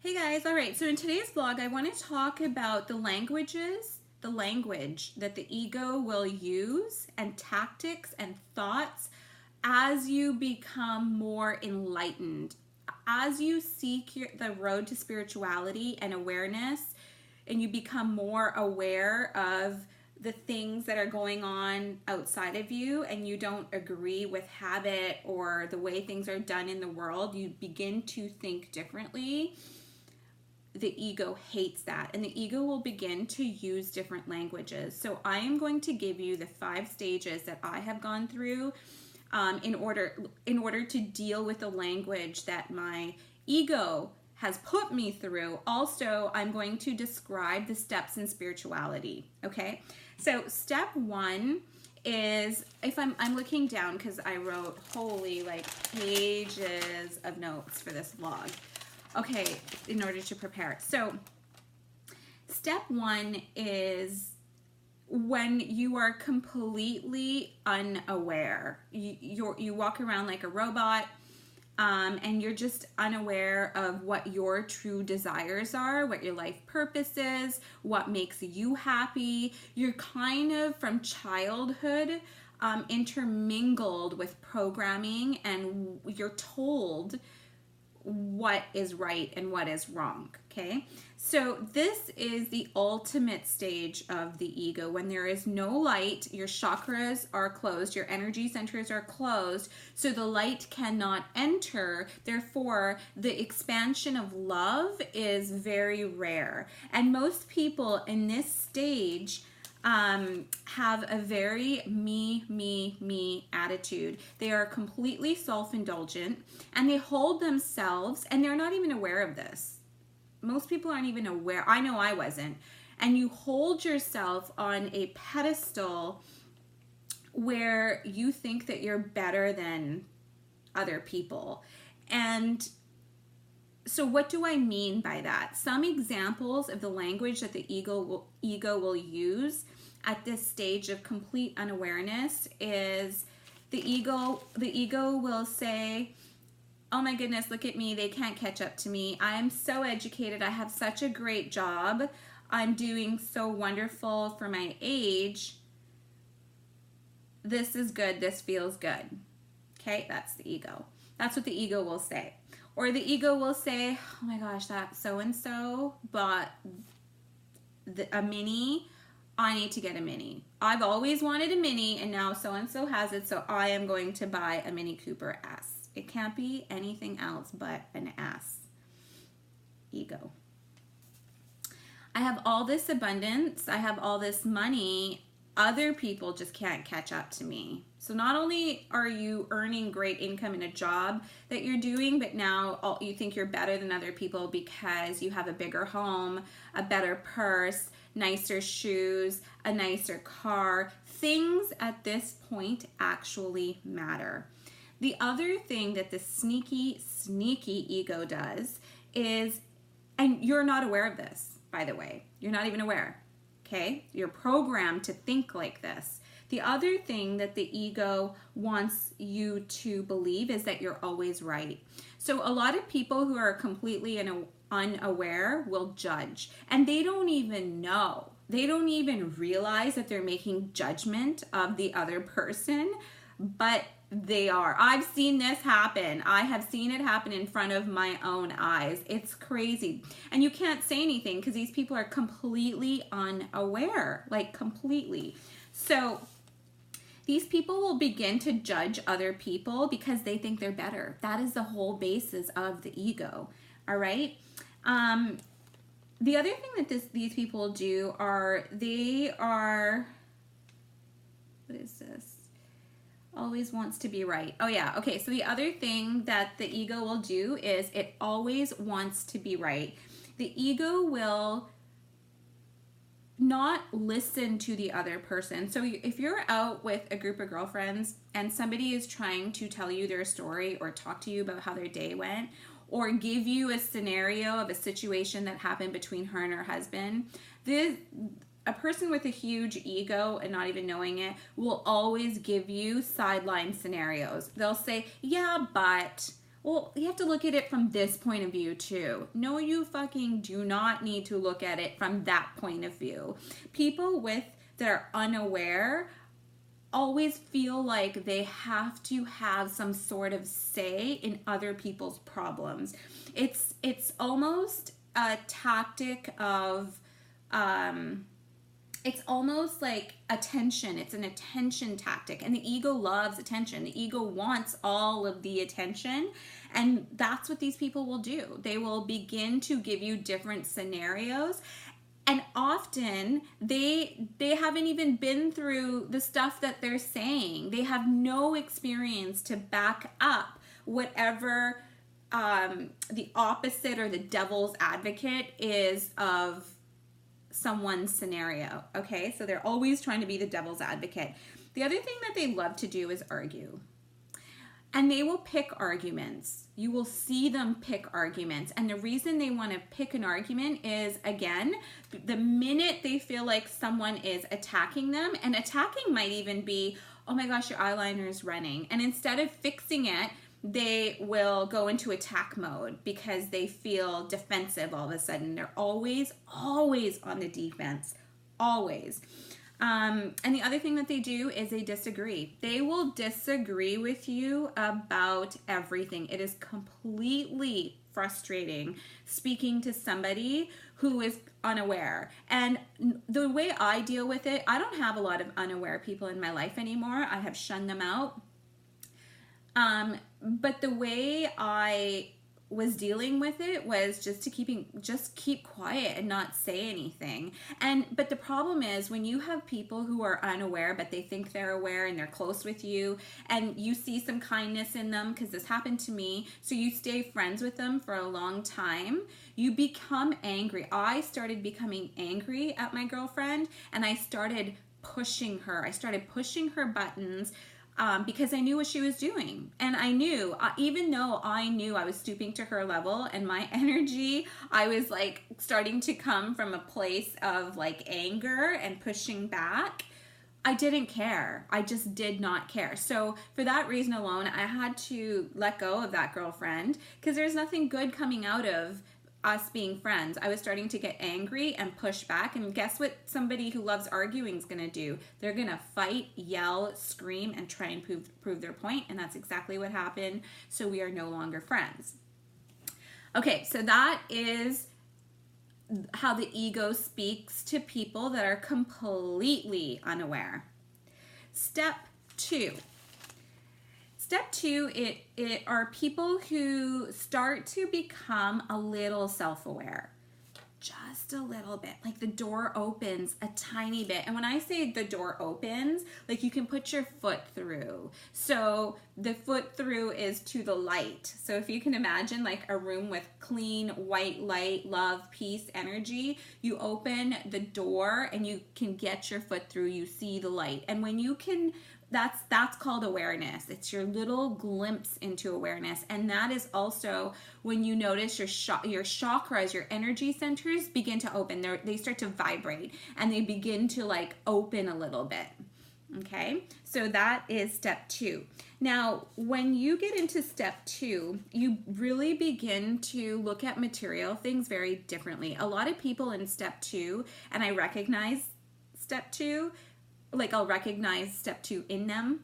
Hey guys, all right, so in today's vlog, I want to talk about the language that the ego will use and tactics and thoughts as you become more enlightened. As you seek the road to spirituality and awareness, and you become more aware of the things that are going on outside of you, and you don't agree with habit or the way things are done in the world, you begin to think differently. The ego hates that, and the ego will begin to use different languages. So I am going to give you the 5 stages that I have gone through in order to deal with the language that my ego has put me through. Also, I'm going to describe the steps in spirituality. Okay, so step 1 is, if I'm looking down because I wrote pages of notes for this vlog. Okay, in order to prepare. So step 1 is when you are completely unaware. You walk around like a robot, and you're just unaware of what your true desires are, what your life purpose is, what makes you happy. You're kind of from childhood intermingled with programming, and you're told what is right and what is wrong. Okay, so this is the ultimate stage of the ego. When there is no light, your chakras are closed, your energy centers are closed, so the light cannot enter. Therefore, the expansion of love is very rare, and most people in this stage have a very me attitude. They are completely self-indulgent, and they hold themselves, and they're not even aware of this. Most people aren't even aware. I know I wasn't. And you hold yourself on a pedestal where you think that you're better than other people. And so what do I mean by that? Some examples of the language that the ego will use at this stage of complete unawareness is the ego will say, "Oh my goodness, look at me. They can't catch up to me. I am so educated. I have such a great job. I'm doing so wonderful for my age. This is good. This feels good." Okay, that's the ego. That's what the ego will say. Or the ego will say, "Oh my gosh, that so-and-so bought a mini. I need to get a mini. I've always wanted a mini, and now so-and-so has it, so I am going to buy a Mini Cooper S." It can't be anything else but an S. Ego. I have all this abundance. I have all this money. Other people just can't catch up to me. So not only are you earning great income in a job that you're doing, but now you think you're better than other people because you have a bigger home, a better purse, nicer shoes, a nicer car. Things at this point actually matter. The other thing that the sneaky ego does is, and you're not aware of this, by the way, you're not even aware. Okay, you're programmed to think like this. The other thing that the ego wants you to believe is that you're always right. So a lot of people who are completely unaware will judge, and they don't even know. They don't even realize that they're making judgment of the other person, but they are. I've seen this happen. I have seen it happen in front of my own eyes. It's crazy. And you can't say anything because these people are completely unaware, like completely. So these people will begin to judge other people because they think they're better. That is the whole basis of the ego. All right. The other thing that these people do are what is this? Always wants to be right. Oh yeah, okay, so the other thing that the ego will do is it always wants to be right. The ego will not listen to the other person. So if you're out with a group of girlfriends and somebody is trying to tell you their story or talk to you about how their day went, or give you a scenario of a situation that happened between her and her husband, a person with a huge ego and not even knowing it will always give you sideline scenarios. They'll say, "Yeah, but," Well, you have to look at it from this point of view too. No, you fucking do not need to look at it from that point of view. People that are unaware always feel like they have to have some sort of say in other people's problems. It's almost a tactic of it's almost like attention. It's an attention tactic. And the ego loves attention. The ego wants all of the attention. And that's what these people will do. They will begin to give you different scenarios. And often they haven't even been through the stuff that they're saying. They have no experience to back up whatever the opposite or the devil's advocate is of someone's scenario. Okay, so they're always trying to be the devil's advocate. The other thing that they love to do is argue. And they will pick arguments. You will see them pick arguments. And the reason they want to pick an argument is, again, the minute they feel like someone is attacking them, and attacking might even be, oh my gosh, your eyeliner is running. And instead of fixing it, they will go into attack mode because they feel defensive all of a sudden. They're always on the defense. Always. And the other thing that they do is they disagree. They will disagree with you about everything. It is completely frustrating speaking to somebody who is unaware. And the way I deal with it, I don't have a lot of unaware people in my life anymore. I have shunned them out. But the way I was dealing with it was just keep quiet and not say anything. But the problem is when you have people who are unaware, but they think they're aware and they're close with you, and you see some kindness in them, because this happened to me, so you stay friends with them for a long time, you become angry. I started becoming angry at my girlfriend, and I started pushing her. I started pushing her buttons, because I knew what she was doing. And I knew, even though I knew I was stooping to her level and my energy, I was like starting to come from a place of like anger and pushing back. I didn't care. I just did not care. So for that reason alone, I had to let go of that girlfriend, because there's nothing good coming out of us being friends. I was starting to get angry and push back, and guess what somebody who loves arguing is going to do? They're going to fight, yell, scream, and try and prove their point, and that's exactly what happened. So we are no longer friends. Okay, so that is how the ego speaks to people that are completely unaware. Step two. Step two, it are people who start to become a little self-aware. Just a little bit. Like the door opens a tiny bit. And when I say the door opens, like you can put your foot through. So the foot through is to the light. So if you can imagine like a room with clean white light, love, peace, energy, you open the door and you can get your foot through, you see the light. And when you can, that's called awareness. It's your little glimpse into awareness. And that is also when you notice your chakras, your energy centers begin to open. They start to vibrate and they begin to like open a little bit. Okay, so that is step two. Now, when you get into step two, you really begin to look at material things very differently. A lot of people in step two, and I recognize step two, like I'll recognize step two in them,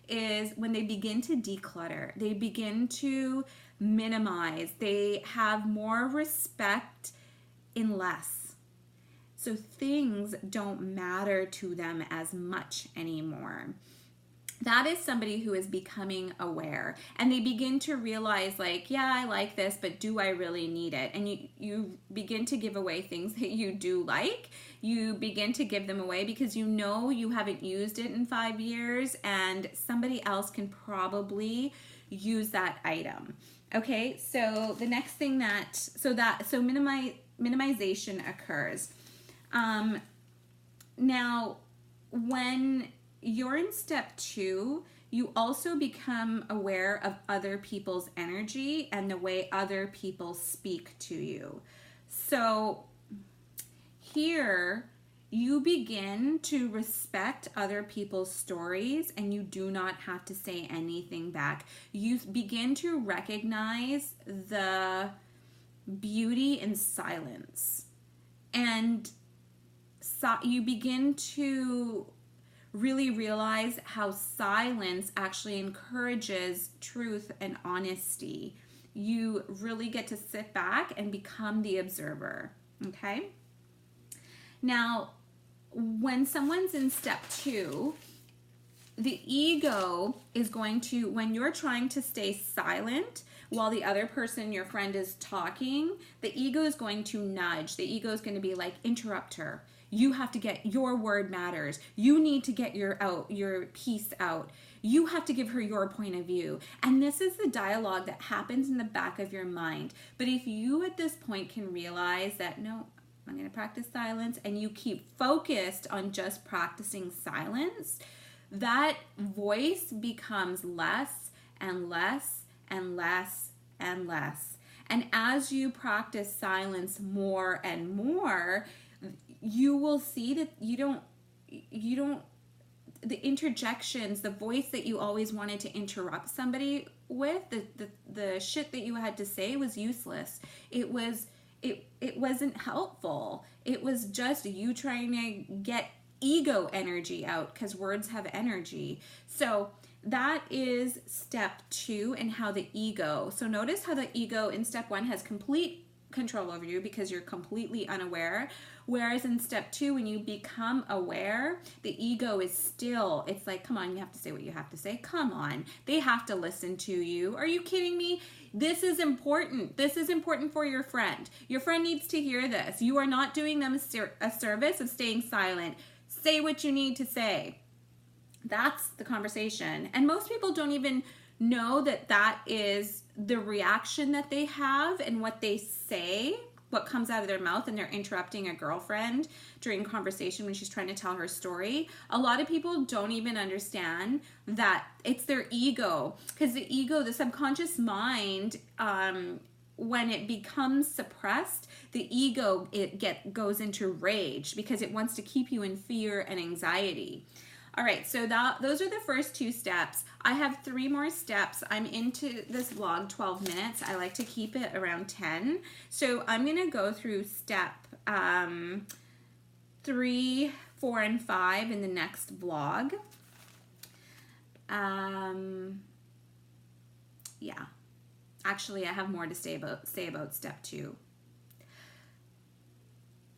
is when they begin to declutter. They begin to minimize. They have more respect in less. So things don't matter to them as much anymore. That is somebody who is becoming aware, and they begin to realize like, yeah, I like this, but do I really need it? And you begin to give away things that you do like. You begin to give them away because you know you haven't used it in 5 years and somebody else can probably use that item. Okay, so the next thing minimization occurs. Now, when you're in step two, you also become aware of other people's energy and the way other people speak to you. So here you begin to respect other people's stories and you do not have to say anything back. You begin to recognize the beauty in silence. And you begin to really realize how silence actually encourages truth and honesty. You really get to sit back and become the observer. Okay? Now, when someone's in step 2, the ego is going to, when you're trying to stay silent while the other person, your friend, is talking, the ego is going to nudge. The ego is going to be like, interrupt her. You have to get, your word matters. You need to get your piece out. You have to give her your point of view. And this is the dialogue that happens in the back of your mind. But if you at this point can realize that, no, I'm going to practice silence, and you keep focused on just practicing silence, that voice becomes less and less and less and less. And as you practice silence more and more, you will see that you don't, the interjections, the voice that you always wanted to interrupt somebody with, the shit that you had to say was useless. It wasn't helpful. It was just you trying to get ego energy out, because words have energy. So that is step 2, and how the ego. So notice how the ego in step 1 has complete control over you because you're completely unaware. Whereas in step 2, when you become aware, the ego is still, it's like, come on, you have to say what you have to say. Come on. They have to listen to you. Are you kidding me? This is important. This is important for your friend. Your friend needs to hear this. You are not doing them a service of staying silent. Say what you need to say. That's the conversation. And most people don't even know that that is the reaction that they have and what they say, what comes out of their mouth, and they're interrupting a girlfriend during conversation when she's trying to tell her story. A lot of people don't even understand that it's their ego, because the ego, the subconscious mind, when it becomes suppressed, the ego, goes into rage because it wants to keep you in fear and anxiety. All right, so those are the first 2 steps. I have 3 more steps. I'm into this vlog 12 minutes. I like to keep it around 10. So I'm going to go through step 3, 4, and 5 in the next vlog. Yeah. Actually, I have more to say about step 2.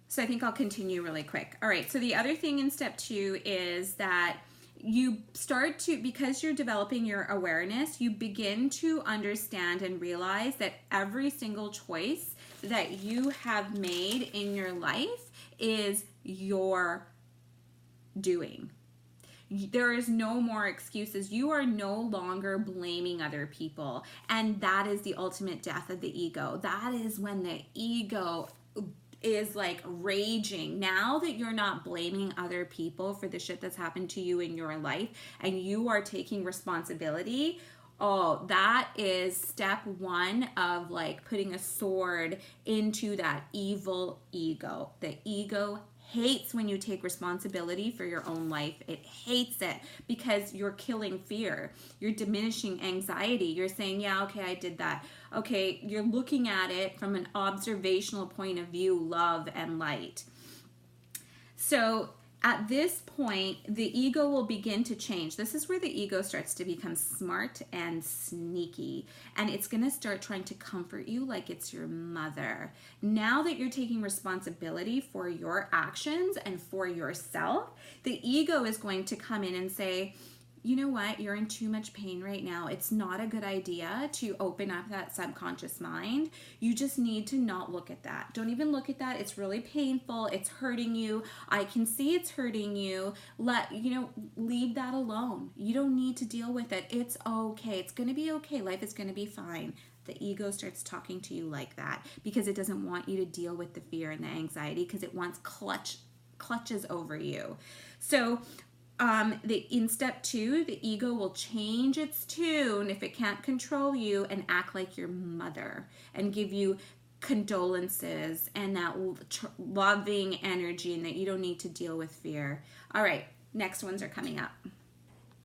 So I think I'll continue really quick. All right, so the other thing in step 2 is that you start to, because you're developing your awareness, you begin to understand and realize that every single choice that you have made in your life is your doing. There is no more excuses. You are no longer blaming other people. And that is the ultimate death of the ego. That is when the ego is like raging. Now that you're not blaming other people for the shit that's happened to you in your life and you are taking responsibility, oh, that is step 1 of like putting a sword into that evil ego. The ego hates when you take responsibility for your own life. It hates it because you're killing fear. You're diminishing anxiety. You're saying, yeah, okay, I did that. Okay, you're looking at it from an observational point of view, love and light. So at this point, the ego will begin to change. This is where the ego starts to become smart and sneaky. And it's going to start trying to comfort you like it's your mother. Now that you're taking responsibility for your actions and for yourself, the ego is going to come in and say, you know what, you're in too much pain right now. It's not a good idea to open up that subconscious mind. You just need to not look at that. Don't even look at that. It's really painful. It's hurting you. I can see it's hurting you. Leave that alone. You don't need to deal with it. It's okay. It's going to be okay. Life is going to be fine. The ego starts talking to you like that because it doesn't want you to deal with the fear and the anxiety because it wants clutches over you. So in step 2, the ego will change its tune if it can't control you and act like your mother and give you condolences and that loving energy, and that you don't need to deal with fear. All right, next ones are coming up.